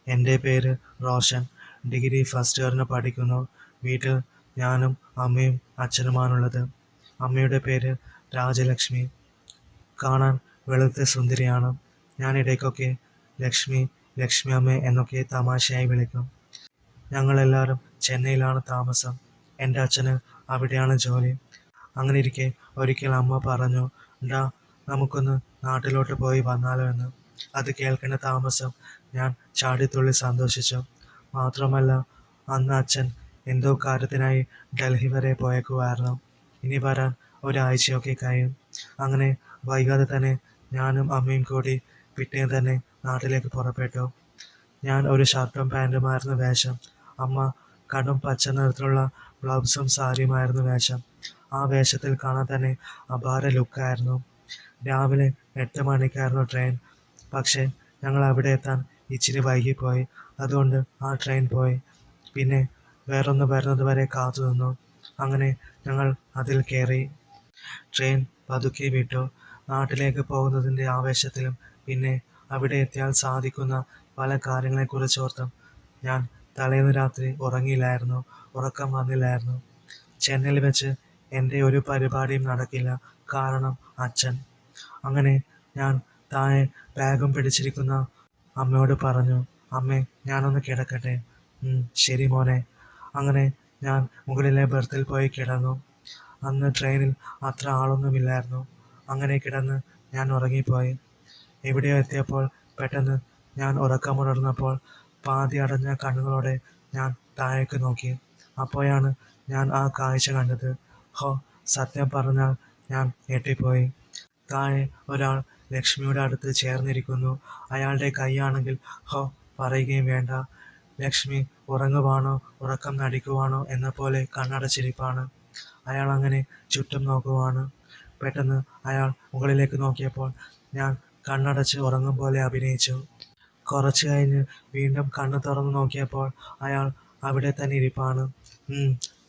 എൻ്റെ പേര് Roshan. Degree first ഇയറിന് പഠിക്കുന്നു. വീട്ടിൽ ഞാനും അമ്മയും അച്ഛനുമാണുള്ളത്. അമ്മയുടെ പേര് രാജലക്ഷ്മി. കാണാൻ വെളുത്ത സുന്ദരിയാണ്. ഞാൻ ഇടയ്ക്കൊക്കെ ലക്ഷ്മി, ലക്ഷ്മി അമ്മ എന്നൊക്കെ തമാശയായി വിളിക്കും. ഞങ്ങളെല്ലാവരും ചെന്നൈയിലാണ് താമസം. എൻ്റെ അച്ഛന് അവിടെയാണ് ജോലി. അങ്ങനെ ഇരിക്കെ ഒരിക്കൽ അമ്മ പറഞ്ഞു, ഡാ നമുക്കൊന്ന് നാട്ടിലോട്ട് പോയി വന്നാലോ എന്ന്. അത് കേൾക്കേണ്ട താമസം ഞാൻ ചാടിത്തുള്ളി സന്തോഷിച്ചു. മാത്രമല്ല, അന്ന് അച്ഛൻ എന്തോ കാര്യത്തിനായി ഡൽഹി വരെ പോയേക്കുമായിരുന്നു. ഇനി വരാൻ ഒരാഴ്ചയൊക്കെ കഴിയും. അങ്ങനെ വൈകാതെ തന്നെ ഞാനും അമ്മയും കൂടി പിറ്റേന്ന് തന്നെ നാട്ടിലേക്ക് പുറപ്പെട്ടു. ഞാൻ ഒരു ഷർട്ടും പാൻറ്റുമായിരുന്നു വേഷം. അമ്മ കടും പച്ച നിറത്തിലുള്ള ബ്ലൗസും സാരിയുമായിരുന്നു വേഷം. ആ വേഷത്തിൽ കാണാൻ തന്നെ അപാര ലുക്കായിരുന്നു. രാവിലെ 8 മണിക്കായിരുന്നു ട്രെയിൻ. പക്ഷേ ഞങ്ങൾ അവിടെ എത്താൻ ഇച്ചിരി വൈകിപ്പോയി. അതുകൊണ്ട് ആ ട്രെയിൻ പോയി. പിന്നെ വേറൊന്ന് വരുന്നത് വരെ കാത്തു നിന്നു. അങ്ങനെ ഞങ്ങൾ അതിൽ കയറി. ട്രെയിൻ പതുക്കെ വിട്ടു. നാട്ടിലേക്ക് പോകുന്നതിൻ്റെ ആവേശത്തിലും പിന്നെ അവിടെ എത്തിയാൽ സാധിക്കുന്ന പല കാര്യങ്ങളെക്കുറിച്ചോർത്തും ഞാൻ തലേന്ന് രാത്രി ഉറങ്ങിയില്ലായിരുന്നു. ഉറക്കം വന്നില്ലായിരുന്നു. ചെന്നൈയിൽ വെച്ച് എൻ്റെ ഒരു പരിപാടിയും നടക്കില്ല. കാരണം അച്ഛൻ. അങ്ങനെ ഞാൻ താഴെ ബാഗും പിടിച്ചിരിക്കുന്ന അമ്മയോട് പറഞ്ഞു, അമ്മേ ഞാനൊന്ന് കിടക്കട്ടെ. ശരി മോനെ. അങ്ങനെ ഞാൻ മുകളിലെ ബർത്തിൽ പോയി കിടന്നു. അന്ന് ട്രെയിനിൽ അത്ര ആളൊന്നുമില്ലായിരുന്നു. അങ്ങനെ കിടന്ന് ഞാൻ ഉറങ്ങിപ്പോയി. എവിടെയോ എത്തിയപ്പോൾ പെട്ടെന്ന് ഞാൻ ഉറക്കമുണർന്നപ്പോൾ പാതി അടഞ്ഞ കണ്ണുകളോടെ ഞാൻ താഴേക്ക് നോക്കി. അപ്പോഴാണ് ഞാൻ ആ കാഴ്ച കണ്ടത്. ഹോ, സത്യം പറഞ്ഞാൽ ഞാൻ ഞെട്ടിപ്പോയി. താഴെ ഒരാൾ ലക്ഷ്മിയുടെ അടുത്ത് ചേർന്നിരിക്കുന്നു. അയാളുടെ കൈയാണെങ്കിൽ ഹോ, പറയുകയും വേണ്ട. ലക്ഷ്മി ഉറങ്ങുവാണോ ഉറക്കം നടിക്കുവാണോ എന്ന പോലെ കണ്ണടച്ചിരിപ്പാണ്. അയാൾ അങ്ങനെ ചുറ്റും നോക്കുവാണ്. പെട്ടെന്ന് അയാൾ മുകളിലേക്ക് നോക്കിയപ്പോൾ ഞാൻ കണ്ണടച്ച് ഉറങ്ങും പോലെ അഭിനയിച്ചു. കുറച്ച് കഴിഞ്ഞ് വീണ്ടും കണ്ണ് തുറന്നു നോക്കിയപ്പോൾ അയാൾ അവിടെ തന്നെ ഇരിപ്പാണ്.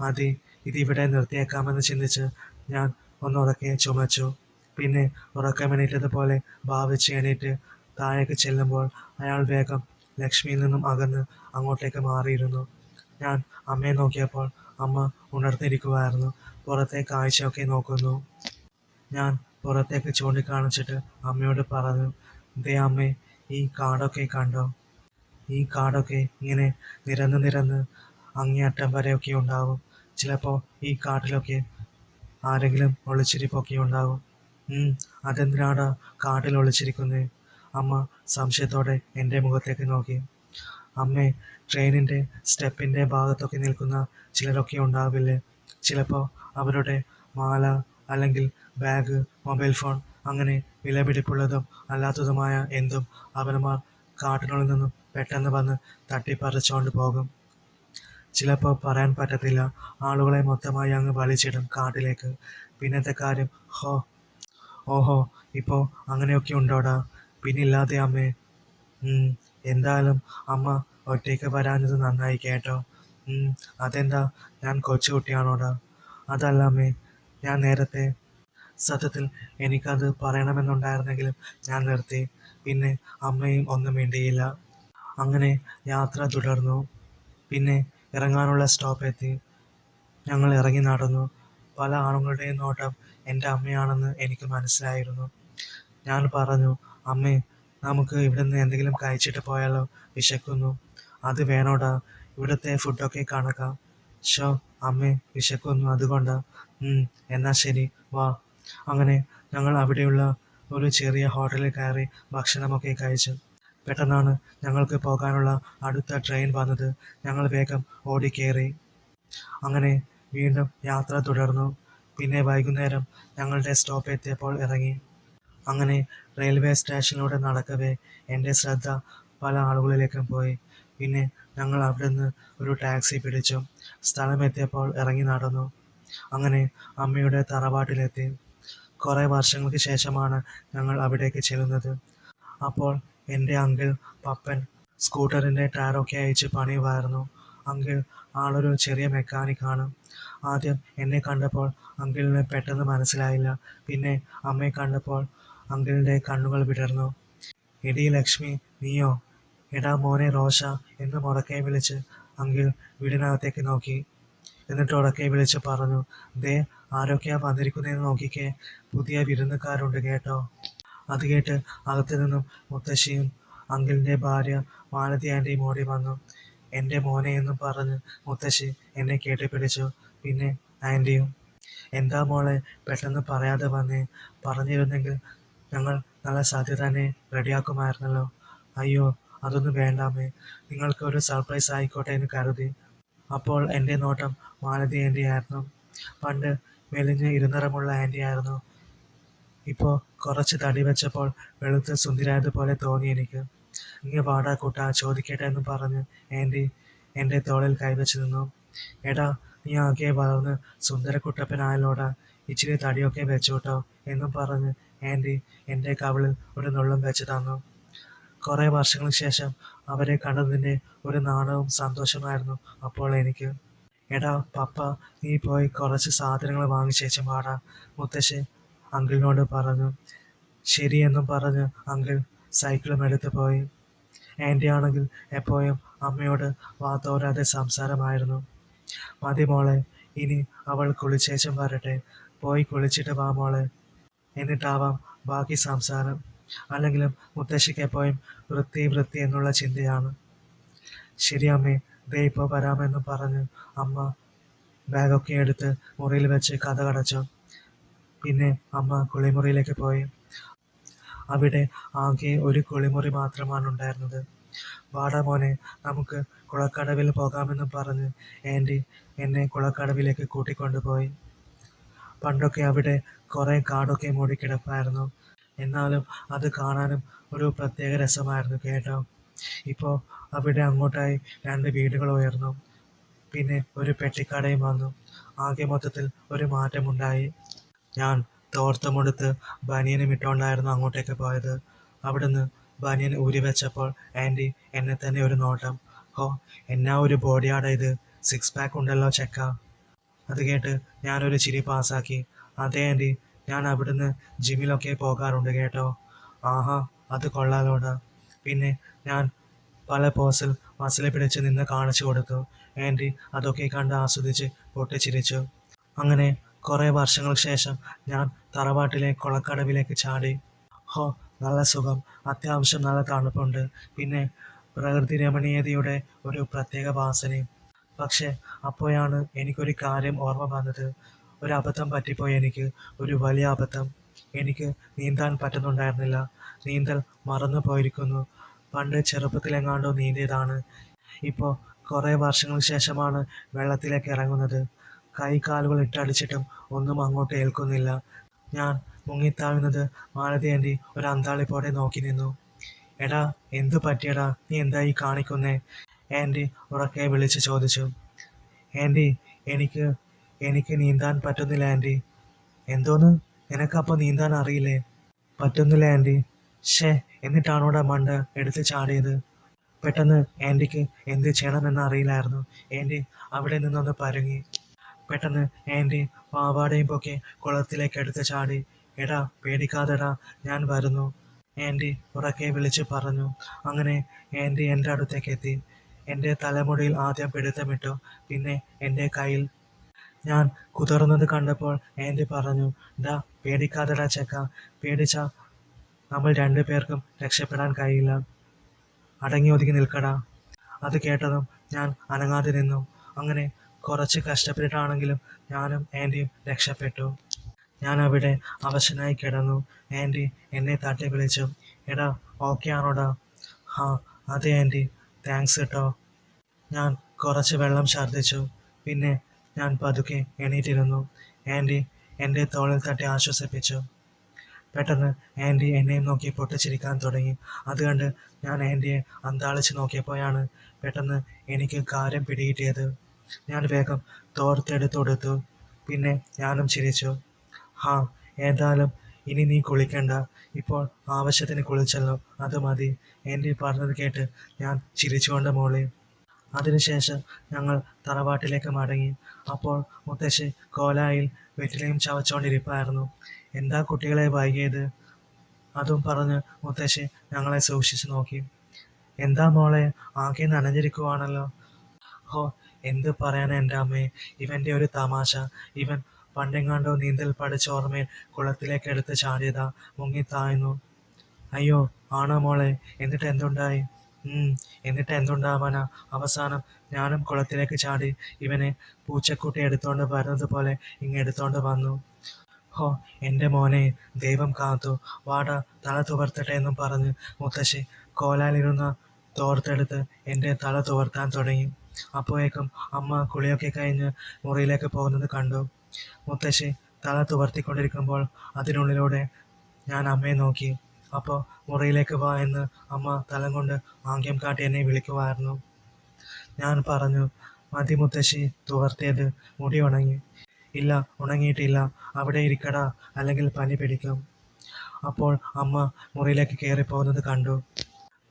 മതി, ഇതിവിടെ നിർത്തിയേക്കാമെന്ന് ചിന്തിച്ച് ഞാൻ ഒന്നുറക്കെ ചുമച്ചു. പിന്നെ ഉറക്കമെണീറ്റതുപോലെ ഭാവിച്ച് എണീറ്റ് താഴേക്ക് ചെല്ലുമ്പോൾ അയാൾ വേഗം ലക്ഷ്മിയിൽ നിന്നും അകന്ന് അങ്ങോട്ടേക്ക് മാറിയിരുന്നു. ഞാൻ അമ്മയെ നോക്കിയപ്പോൾ അമ്മ ഉണർന്നിരിക്കുമായിരുന്നു. പുറത്തെ കാഴ്ചയൊക്കെ നോക്കുന്നു. ഞാൻ പുറത്തേക്ക് ചൂണ്ടിക്കാണിച്ചിട്ട് അമ്മയോട് പറഞ്ഞു, ദേ അമ്മേ, ഈ കാടൊക്കെ കണ്ടോ? ഈ കാടൊക്കെ ഇങ്ങനെ നിരന്ന് നിരന്ന് അങ്ങേയറ്റം വരെയൊക്കെ ഉണ്ടാവും. ചിലപ്പോൾ ഈ കാട്ടിലൊക്കെ ആരെങ്കിലും ഒളിച്ചിരിപ്പൊക്കെ ഉണ്ടാവും. അതെന്തിനാടാ കാട്ടിൽ ഒളിച്ചിരിക്കുന്നേ? അമ്മ സംശയത്തോടെ എൻ്റെ മുഖത്തേക്ക് നോക്കി. അമ്മേ, ട്രെയിനിൻ്റെ സ്റ്റെപ്പിൻ്റെ ഭാഗത്തൊക്കെ നിൽക്കുന്ന ചിലരൊക്കെ ഉണ്ടാവില്ലേ? ചിലപ്പോൾ അവരുടെ മാല അല്ലെങ്കിൽ ബാഗ്, മൊബൈൽ ഫോൺ, അങ്ങനെ വിലപിടിപ്പുള്ളതും അല്ലാത്തതുമായ എന്തും അവന്മാർ കാട്ടിനുള്ളിൽ നിന്നും പെട്ടെന്ന് വന്ന് തട്ടിപ്പറിച്ചുകൊണ്ട് പോകും. ചിലപ്പോൾ പറയാൻ പറ്റത്തില്ല, ആളുകളെ മൊത്തമായി അങ്ങ് വലിച്ചിടും കാട്ടിലേക്ക്. പിന്നത്തെ കാര്യം ഓഹോ, ഇപ്പോൾ അങ്ങനെയൊക്കെ ഉണ്ടോടാ? പിന്നില്ലാതെ അമ്മേ. എന്തായാലും അമ്മ ഒറ്റയ്ക്ക് വരാഞ്ഞത് നന്നായി കേട്ടോ. അതെന്താ, ഞാൻ കൊച്ചുകുട്ടിയാണോടാ? അതല്ല അമ്മേ, ഞാൻ നേരത്തെ സത്യത്തിൽ എനിക്കത് പറയണമെന്നുണ്ടായിരുന്നെങ്കിലും ഞാൻ നിർത്തി. പിന്നെ അമ്മയും ഒന്നും മിണ്ടിയില്ല. അങ്ങനെ യാത്ര തുടർന്നു. പിന്നെ ഇറങ്ങാനുള്ള സ്റ്റോപ്പ് എത്തി. ഞങ്ങൾ ഇറങ്ങി നടന്നു. പല ആണുങ്ങളുടെയും നോട്ടം എൻ്റെ അമ്മയാണെന്ന് എനിക്ക് മനസ്സിലായിരുന്നു. ഞാൻ പറഞ്ഞു, അമ്മേ, നമുക്ക് ഇവിടുന്ന് എന്തെങ്കിലും കഴിച്ചിട്ട് പോയാലോ? വിശക്കുന്നു. അത് വേണോടാ, ഇവിടുത്തെ ഫുഡൊക്കെ കണക്കാം. ഷോ അമ്മേ, വിശക്കുന്നു, അതുകൊണ്ടാ. എന്നാൽ ശരി, വാ. അങ്ങനെ ഞങ്ങൾ അവിടെയുള്ള ഒരു ചെറിയ ഹോട്ടലിൽ കയറി ഭക്ഷണമൊക്കെ കഴിച്ചു. പെട്ടെന്നാണ് ഞങ്ങൾക്ക് പോകാനുള്ള അടുത്ത ട്രെയിൻ വന്നത്. ഞങ്ങൾ വേഗം ഓടിക്കേറി. അങ്ങനെ വീണ്ടും യാത്ര തുടർന്നു. പിന്നെ വൈകുന്നേരം ഞങ്ങളുടെ സ്റ്റോപ്പ് എത്തിയപ്പോൾ ഇറങ്ങി. അങ്ങനെ റെയിൽവേ സ്റ്റേഷനിലൂടെ നടക്കവേ എൻ്റെ ശ്രദ്ധ പല ആളുകളിലേക്കും പോയി. പിന്നെ ഞങ്ങൾ അവിടെ നിന്ന് ഒരു ടാക്സി പിടിച്ചു. സ്ഥലമെത്തിയപ്പോൾ ഇറങ്ങി നടന്നു. അങ്ങനെ അമ്മയുടെ തറവാട്ടിലെത്തി. കുറേ വർഷങ്ങൾക്ക് ശേഷമാണ് ഞങ്ങൾ അവിടേക്ക് ചെല്ലുന്നത്. അപ്പോൾ എൻ്റെ അങ്കിൾ പപ്പൻ സ്കൂട്ടറിൻ്റെ ടയറൊക്കെ അയച്ച് പണിയുമായിരുന്നു. അങ്കിൾ ആളൊരു ചെറിയ മെക്കാനിക്കാണ്. ആദ്യം എന്നെ കണ്ടപ്പോൾ അങ്കിളിന് പെട്ടെന്ന് മനസ്സിലായില്ല. പിന്നെ അമ്മയെ കണ്ടപ്പോൾ അങ്കിളിൻ്റെ കണ്ണുകൾ വിടർന്നു. എടീ ലക്ഷ്മി, നീയോ? എടാ മോനെ റോഷ എന്ന് ഉറക്കെ വിളിച്ച് അങ്കിൾ വീടിനകത്തേക്ക് നോക്കി. എന്നിട്ട് ഉറക്കെ വിളിച്ച് പറഞ്ഞു, ദേ ആരൊക്കെയാ വന്നിരിക്കുന്നതെന്ന് നോക്കിക്കേ, പുതിയ വിരുന്നുകാരുണ്ട് കേട്ടോ. അത് കേട്ട് അകത്തു നിന്നും മുത്തശ്ശിയും അങ്കിളിൻ്റെ ഭാര്യ മാലതി ആൻറ്റിയും ഓടി വന്നു. എൻ്റെ മോനെ എന്നും പറഞ്ഞ് മുത്തശ്ശി എന്നെ കെട്ടിപ്പിടിച്ചു. പിന്നെ ആൻറ്റിയും. എന്താ മോളെ പെട്ടെന്ന് പറയാതെ വന്നേ? പറഞ്ഞിരുന്നെങ്കിൽ ഞങ്ങൾ നല്ല സദ്യ തന്നെ റെഡിയാക്കുമായിരുന്നല്ലോ. അയ്യോ അതൊന്നും വേണ്ടാമേ, നിങ്ങൾക്ക് ഒരു സർപ്രൈസ് ആയിക്കോട്ടെ എന്ന് കരുതി. അപ്പോൾ എൻ്റെ നോട്ടം മാലതി ആൻറ്റി ആയിരുന്നു. പണ്ട് മെലിഞ്ഞ് ഇരുനിറമുള്ള ആൻറ്റി ആയിരുന്നു. ഇപ്പോൾ കുറച്ച് തടി വെച്ചപ്പോൾ വെളുത്ത് സുന്ദരിയായതുപോലെ തോന്നി എനിക്ക്. ഇങ്ങ് വാടാ കൂട്ടാ ചോദിക്കട്ടെ എന്ന് പറഞ്ഞ് ആൻറ്റി എൻ്റെ തോളിൽ കൈവച്ച് നിന്നു. എടാ നീ ആകെ വളർന്ന് സുന്ദരക്കുട്ടപ്പനായാലോടാ, ഇച്ചിരി തടിയൊക്കെ വെച്ചോട്ടോ എന്നും പറഞ്ഞ് ആൻറ്റി എൻ്റെ കവിളിൽ ഒരു നുള്ളും വെച്ച് തന്നു. കുറേ വർഷങ്ങൾക്ക് ശേഷം അവരെ കണ്ടതിൻ്റെ ഒരു നാണവും സന്തോഷമായിരുന്നു അപ്പോൾ എനിക്ക്. എടാ പപ്പ നീ പോയി കുറച്ച് സാധനങ്ങൾ വാങ്ങിച്ചേച്ചും വാടാ, മുത്തശ്ശി അങ്കിളിനോട് പറഞ്ഞു. ശരിയെന്നും പറഞ്ഞ് അങ്കിൾ സൈക്കിളും എടുത്ത് പോയി. ആൻറ്റി ആണെങ്കിൽ എപ്പോഴും അമ്മയോട് വാത്തോരാതെ സംസാരമായിരുന്നു. മതി മോളെ, ഇനി അവൾ കുളിച്ചേച്ചും വരട്ടെ, പോയി കുളിച്ചിട്ട് വാ മോളെ, എന്നിട്ടാവാം ബാക്കി സംസാരം. അല്ലെങ്കിലും മുത്തശ്ശിക്ക് എപ്പോഴും വൃത്തി എന്നുള്ള ചിന്തയാണ്. ശരി അമ്മേ, ദേ ഇപ്പോൾ വരാമെന്ന് പറഞ്ഞ് അമ്മ ബാഗൊക്കെ എടുത്ത് മുറിയിൽ വെച്ച് കതകടച്ചു. പിന്നെ അമ്മ കുളിമുറിയിലേക്ക് പോയി. അവിടെ ആകെ ഒരു കുളിമുറി മാത്രമാണ് ഉണ്ടായിരുന്നത്. വാടാ മോനെ, നമുക്ക് കുളക്കടവിൽ പോകാമെന്ന് പറഞ്ഞ് ആൻറ്റി എന്നെ കുളക്കടവിലേക്ക് കൂട്ടിക്കൊണ്ടുപോയി. പണ്ടൊക്കെ അവിടെ കുറേ കാടൊക്കെ മൂടിക്കിടപ്പായിരുന്നു. എന്നാലും അത് കാണാനും ഒരു പ്രത്യേക രസമായിരുന്നു കേട്ടോ. ഇപ്പോൾ അവിടെ അങ്ങോട്ടായി 2 വീടുകൾ ഉയർന്നു. പിന്നെ ഒരു പെട്ടിക്കടയും വന്നു. ആകെ മൊത്തത്തിൽ ഒരു മാറ്റമുണ്ടായി. ഞാൻ തോർത്തുമെടുത്ത് ബനിയനും ഇട്ടുകൊണ്ടായിരുന്നു അങ്ങോട്ടേക്ക് പോയത്. അവിടുന്ന് ബനിയൻ ഊരി വെച്ചപ്പോൾ ആൻറ്റി എന്നെ തന്നെ ഒരു നോട്ടം. ഹോ, എന്നാ ഒരു ബോഡിയാടാ ഇത്, 6 പാക്ക് ഉണ്ടല്ലോ ചെക്ക. അത് കേട്ട് ഞാനൊരു ചിരി പാസ്സാക്കി. അതെ ആൻറ്റി, ഞാൻ അവിടുന്ന് ജിമ്മിലൊക്കെ പോകാറുണ്ട് കേട്ടോ. ആഹാ, അത് കൊള്ളാലോടാ. പിന്നെ ഞാൻ പല പോസിൽ മസിൽ പിടിച്ച് നിന്ന് കാണിച്ചു കൊടുത്തു. ആൻറ്റി അതൊക്കെ കണ്ട് ആസ്വദിച്ച് പൊട്ടിച്ചിരിച്ചു. അങ്ങനെ കുറേ വർഷങ്ങൾക്ക് ശേഷം ഞാൻ തറവാട്ടിലെ കുളക്കടവിലേക്ക് ചാടി. ഹോ, നല്ല സുഖം, അത്യാവശ്യം നല്ല തണുപ്പുണ്ട്, പിന്നെ പ്രകൃതി രമണീയതയുടെ ഒരു പ്രത്യേക വാസനയും. പക്ഷെ അപ്പോഴാണ് എനിക്കൊരു കാര്യം ഓർമ്മ വന്നത്. ഒരു അബദ്ധം പറ്റിപ്പോയി എനിക്ക്, ഒരു വലിയ അബദ്ധം. എനിക്ക് നീന്താൻ പറ്റുന്നുണ്ടായിരുന്നില്ല. നീന്തൽ മറന്നു പോയിരിക്കുന്നു. പണ്ട് ചെറുപ്പത്തിലെങ്ങാണ്ടോ നീന്തിയതാണ്. ഇപ്പോൾ കുറേ വർഷങ്ങൾക്ക് ശേഷമാണ് വെള്ളത്തിലേക്ക് ഇറങ്ങുന്നത്. കൈകാലുകൾ ഇട്ടടിച്ചിട്ടും ഒന്നും അങ്ങോട്ട് ഏൽക്കുന്നില്ല. ഞാൻ മുങ്ങിത്താഴുന്നത് മാലതി ആൻറ്റി ഒരു അന്താളിപ്പോടെ നോക്കി നിന്നു. എടാ എന്തു പറ്റിയടാ, നീ എന്തായി കാണിക്കുന്നേ? ആൻറ്റി ഉറക്കെ വിളിച്ച് ചോദിച്ചു. ആൻറ്റി എനിക്ക് എനിക്ക് നീന്താൻ പറ്റുന്നില്ല ആൻറ്റി. എന്തോന്ന്, നിനക്കപ്പോൾ നീന്താൻ അറിയില്ലേ? പറ്റുന്നില്ല ആൻറ്റി. ഷേ, എന്നിട്ടാണോടാ മണ്ട എടുത്ത് ചാടിയത്? പെട്ടെന്ന് ആൻറ്റിക്ക് എന്ത് ചെയ്യണമെന്ന് അറിയില്ലായിരുന്നു. ആൻറ്റി അവിടെ നിന്നൊന്ന് പരുങ്ങി. പെട്ടെന്ന് ആൻറ്റി പാവാടയും പൊക്കി കുളത്തിലേക്ക് എടുത്ത് ചാടി. എടാ പേടിക്കാതെടാ, ഞാൻ വരുന്നു, ആൻറ്റി ഉറക്കെ വിളിച്ച് പറഞ്ഞു. അങ്ങനെ ആൻറ്റി എൻ്റെ അടുത്തേക്ക് എത്തി. എൻ്റെ തലമുടിയിൽ ആദ്യം പിടുത്തമിട്ടു, പിന്നെ എൻ്റെ കയ്യിൽ. ഞാൻ കുതിർന്നത് കണ്ടപ്പോൾ ആൻറ്റി പറഞ്ഞു, ഡാ പേടിക്കാതെടാ ചെക്ക, പേടിച്ച നമ്മൾ 2 പേർക്കും രക്ഷപ്പെടാൻ കഴിയില്ല, അടങ്ങി ഒതുങ്ങി നിൽക്കടാ. അത് കേട്ടതും ഞാൻ അനങ്ങാതെ നിന്നു. അങ്ങനെ കുറച്ച് കഷ്ടപ്പെട്ടിട്ടാണെങ്കിലും ഞാനും ആൻറ്റിയും രക്ഷപ്പെട്ടു. ഞാൻ അവിടെ അവശനായി കിടന്നു. ആൻറ്റി എന്നെ തട്ടി വിളിച്ചു. എടാ ഓക്കെ ആണോടാ? ഹാ അതെ ആൻറ്റി, താങ്ക്സ് കേട്ടോ. ഞാൻ കുറച്ച് വെള്ളം ഛർദ്ദിച്ചു. പിന്നെ ഞാൻ പതുക്കെ എണീറ്റിരുന്നു. ആൻറ്റി എൻ്റെ തോളിൽ തട്ടി ആശ്വസിപ്പിച്ചു. പെട്ടെന്ന് ആൻറ്റി എന്നെയും നോക്കി പൊട്ടിച്ചിരിക്കാൻ തുടങ്ങി. അത് കണ്ട് ഞാൻ ആൻറ്റിയെ അന്താളിച്ച് നോക്കിയപ്പോഴാണ് പെട്ടെന്ന് എനിക്ക് കാര്യം പിടികിട്ടിയത്. ഞാൻ വേഗം തോർത്തെടുത്ത് കൊടുത്തു. പിന്നെ ഞാനും ചിരിച്ചു. ഹാ, ഏതായാലും ഇനി നീ കുളിക്കണ്ട, ഇപ്പോൾ ആവശ്യത്തിന് കുളിച്ചല്ലോ, അത് മതി, ആൻറ്റി പറഞ്ഞത് കേട്ട് ഞാൻ ചിരിച്ചുകൊണ്ട് മോളി. അതിനുശേഷം ഞങ്ങൾ തറവാട്ടിലേക്ക് മടങ്ങി. അപ്പോൾ മുത്തശ്ശി കോലായിൽ വെറ്റിലയും ചവച്ചുകൊണ്ടിരിപ്പായിരുന്നു. എന്താ കുട്ടികളെ വൈകിയത്? അതും പറഞ്ഞ് മുത്തശ്ശി ഞങ്ങളെ സൂക്ഷിച്ചു നോക്കി. എന്താ മോളെ, ആകെ നനഞ്ഞിരിക്കുവാണല്ലോ. ഹോ, എന്ത് പറയാനാ എൻ്റെ അമ്മേ, ഇവൻ്റെ ഒരു തമാശ. ഇവൻ പണ്ടെങ്ങാണ്ടോ നീന്തൽ പഠിച്ച ഓർമ്മയിൽ കുളത്തിലേക്ക് എടുത്ത് ചാടിയതാ, മുങ്ങിത്താഴ്ന്നു. അയ്യോ, ആണോ മോളെ? എന്നിട്ട് എന്തുണ്ടായി? എന്നിട്ട് എന്തുണ്ടാവാനാ, അവസാനം ഞാനും കുളത്തിലേക്ക് ചാടി ഇവനെ പൂച്ചക്കുട്ടി എടുത്തോണ്ട് വരുന്നത് പോലെ എടുത്തോണ്ട് വന്നു. ഹോ, എൻ്റെ മോനെ, ദൈവം കാത്തു. വാടാ, തല തുവർത്തട്ടെ എന്നും പറഞ്ഞ് മുത്തശ്ശി കോലാലിരുന്ന തോർത്തെടുത്ത് എൻ്റെ തല തുവർത്താൻ തുടങ്ങി. അപ്പോഴേക്കും അമ്മ കുളിയൊക്കെ കഴിഞ്ഞ് മുറിയിലേക്ക് പോകുന്നത് കണ്ടു. മുത്തശ്ശി തല തുവർത്തിക്കൊണ്ടിരിക്കുമ്പോൾ അതിനുള്ളിലൂടെ ഞാൻ അമ്മയെ നോക്കി. അപ്പോൾ മുറിയിലേക്ക് വാ എന്ന് അമ്മ തലം കൊണ്ട് ആംഗ്യം കാട്ടി എന്നെ വിളിക്കുമായിരുന്നു. ഞാൻ പറഞ്ഞു, മതി മുത്തശ്ശി തുവർത്തിയത്, മുടി ഉണങ്ങി. ഇല്ല, ഉണങ്ങിയിട്ടില്ല, അവിടെ ഇരിക്കടാ, അല്ലെങ്കിൽ പനി പിടിക്കും. അപ്പോൾ അമ്മ മുറിയിലേക്ക് കയറിപ്പോകുന്നത് കണ്ടു.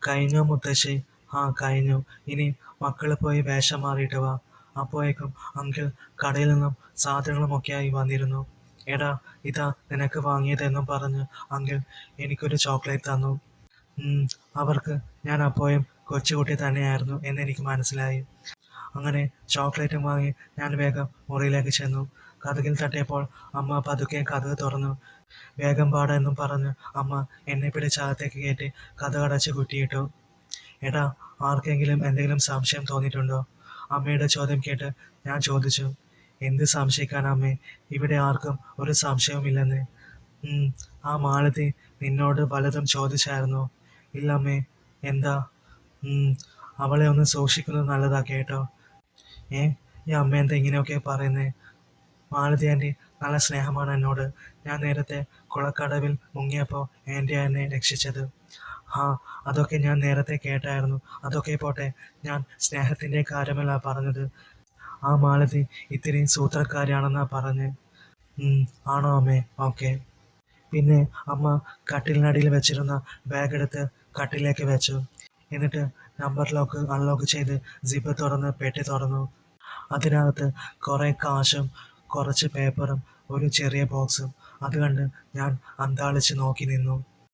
കഴിഞ്ഞോ മുത്തശ്ശി? ആ, കഴിഞ്ഞു. ഇനി മക്കൾ പോയി വേഷം മാറിയിട്ട് വാ. അപ്പോഴേക്കും അങ്കിൾ കടയിൽ നിന്നും സാധനങ്ങളുമൊക്കെയായി വന്നിരുന്നു. എടാ, ഇതാ നിനക്ക് വാങ്ങിയതെന്നും പറഞ്ഞ് അങ്കിൾ എനിക്കൊരു ചോക്ലേറ്റ് തന്നു. അവർക്ക് ഞാൻ അപ്പോഴും കൊച്ചുകുട്ടി തന്നെയായിരുന്നു എന്നെനിക്ക് മനസ്സിലായി. അങ്ങനെ ചോക്ലേറ്റും വാങ്ങി ഞാൻ വേഗം മുറിയിലേക്ക് ചെന്നു. കതകിൽ തട്ടിയപ്പോൾ അമ്മ പതുക്കെ കതക് തുറന്നു. വേഗം പാടാ എന്നും പറഞ്ഞ് അമ്മ എന്നെ പിടിച്ച് അകത്തേക്ക് കയറ്റി കതകടച്ച് കുറ്റിയിട്ടു. എടാ, ആർക്കെങ്കിലും എന്തെങ്കിലും സംശയം തോന്നിയിട്ടുണ്ടോ? അമ്മയുടെ ചോദ്യം കേട്ട് ഞാൻ ചോദിച്ചു. എന്ത് സംശയിക്കാൻ അമ്മേ, ഇവിടെ ആർക്കും ഒരു സംശയവുമില്ലെന്ന്. ആ മാലതി നിന്നോട് വല്ലതും ചോദിച്ചായിരുന്നോ? ഇല്ലമ്മേ. എന്താ? അവളെ ഒന്ന് സൂക്ഷിക്കുന്നത് നല്ലതാ കേട്ടോ. ഈ അമ്മ എന്താ ഇങ്ങനെയൊക്കെ പറയുന്നേ? മാലതി ആൻറ്റി നല്ല സ്നേഹമാണ് എന്നോട്. ഞാൻ നേരത്തെ കുളക്കടവിൽ മുങ്ങിയപ്പോൾ ആൻറ്റി എന്നെ രക്ഷിച്ചത്. അതൊക്കെ ഞാൻ നേരത്തെ കേട്ടായിരുന്നു. അതൊക്കെ പോട്ടെ, ഞാൻ സ്നേഹത്തിൻ്റെ കാര്യമല്ല പറഞ്ഞത്. ആ മാലതി ഇത്തിരി സൂത്രക്കാരിയാണെന്നാ പറഞ്ഞ്. ആണോ അമ്മേ? ഓക്കെ. പിന്നെ അമ്മ കട്ടിലിനടിയിൽ വെച്ചിരുന്ന ബാഗ് എടുത്ത് കട്ടിലേക്ക് വെച്ചു. എന്നിട്ട് നമ്പർ ലോക്ക് അൺലോക്ക് ചെയ്ത് സിപ്പ് തുറന്ന് പെട്ടി തുറന്നു. അതിനകത്ത് കുറേ കാശും കുറച്ച് പേപ്പറും ഒരു ചെറിയ ബോക്സും. അത് കണ്ട് ഞാൻ അന്താളിച്ച് നോക്കി നിന്നു.